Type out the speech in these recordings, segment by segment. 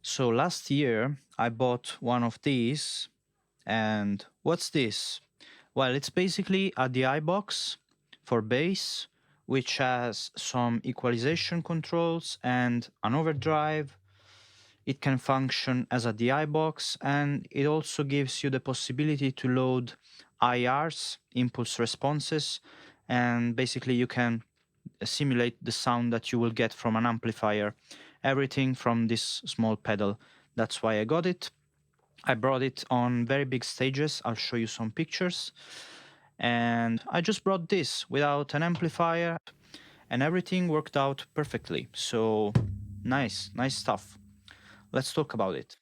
So last year I bought one of these, and what's this? Well, it's basically a DI box for bass, which has some equalization controls and an overdrive. It can function as a DI box, and it also gives you the possibility to load IRs, impulse responses, and basically you can simulate the sound that you will get from an amplifier. Everything from this small pedal. That's why I got it. I brought it on very big stages. I'll show you some pictures. And I just brought this without an amplifier, and everything worked out perfectly. So nice stuff. Let's talk about it.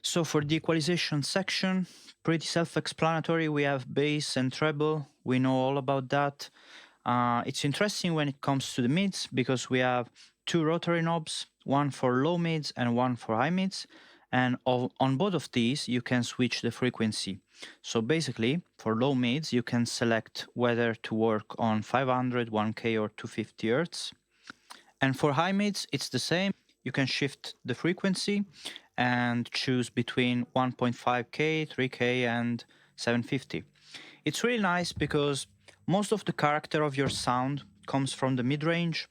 So for the equalization section, pretty self-explanatory. We have bass and treble. We know all about that. It's interesting when it comes to the mids because we have two rotary knobs, one for low mids and one for high mids. And on both of these, you can switch the frequency. So basically, for low mids, you can select whether to work on 500, 1K or 250 Hz. And for high mids, it's the same. You can shift the frequency and choose between 1.5K, 3K, and 750. It's really nice because most of the character of your sound comes from the mid-range.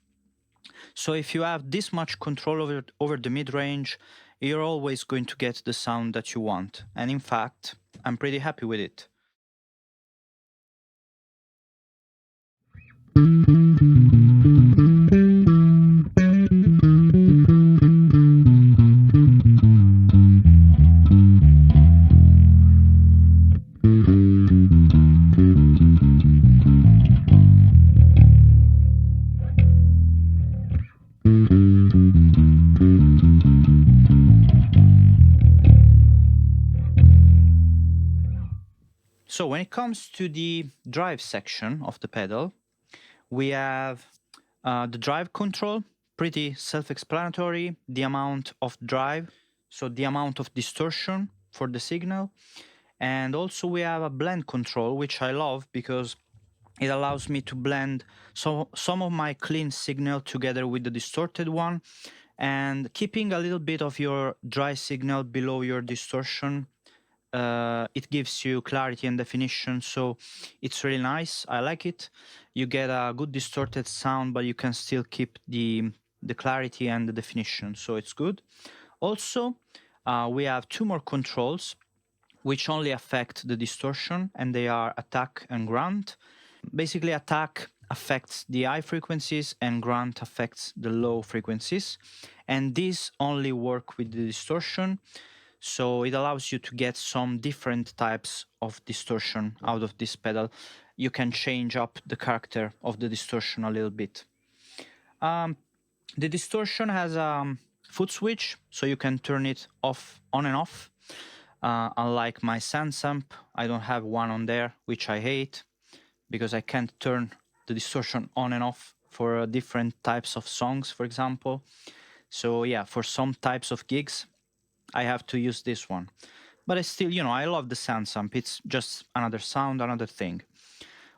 So if you have this much control over the mid-range, you're always going to get the sound that you want. And in fact, I'm pretty happy with it. So when it comes to the drive section of the pedal, we have the drive control, pretty self-explanatory, the amount of drive, so the amount of distortion for the signal. And also we have a blend control, which I love because it allows me to blend some of my clean signal together with the distorted one, and keeping a little bit of your dry signal below your distortion. It gives you clarity and definition, so it's really nice. I like it. You get a good distorted sound, but you can still keep the clarity and the definition, so it's good. Also, we have two more controls which only affect the distortion, and they are attack and grunt. Basically, attack affects the high frequencies and grunt affects the low frequencies, and these only work with the distortion. So it allows you to get some different types of distortion out of this pedal. You can change up the character of the distortion a little bit. The distortion has a foot switch, so you can turn it off, on and off. Unlike my Sans amp, I don't have one on there, which I hate because I can't turn the distortion on and off for different types of songs, for example. So yeah, for some types of gigs, I have to use this one. But I still, I love the Sans amp. It's just another sound, another thing.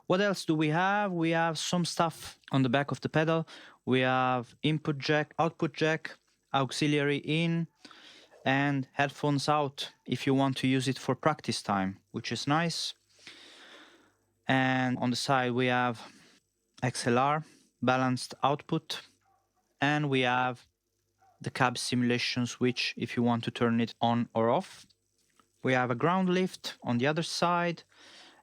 What else do we have? We have some stuff on the back of the pedal. We have input jack, output jack, auxiliary in, and headphones out if you want to use it for practice time, which is nice. And on the side we have XLR, balanced output, and we have the cab simulation switch if you want to turn it on or off. We have a ground lift on the other side,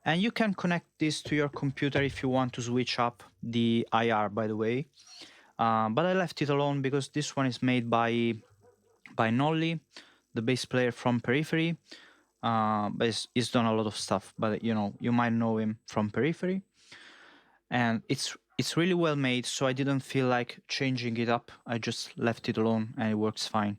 and you can connect this to your computer if you want to switch up the IR, by the way. But I left it alone because this one is made by Nolly, the bass player from Periphery, but he's done a lot of stuff. But you might know him from Periphery, and it's really well made. So I didn't feel like changing it up. I just left it alone, and it works fine.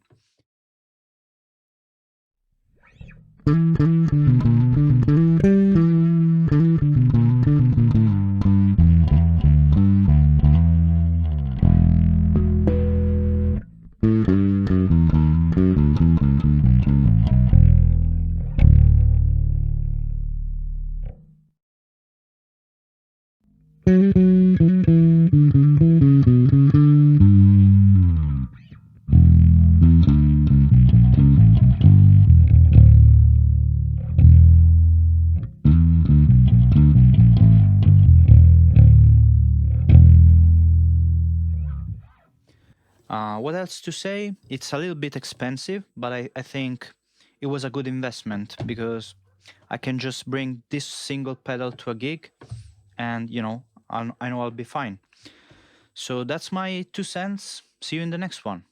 What else to say? It's a little bit expensive, but I think it was a good investment because I can just bring this single pedal to a gig and, I know I'll be fine. So that's my 2 cents. See you in the next one.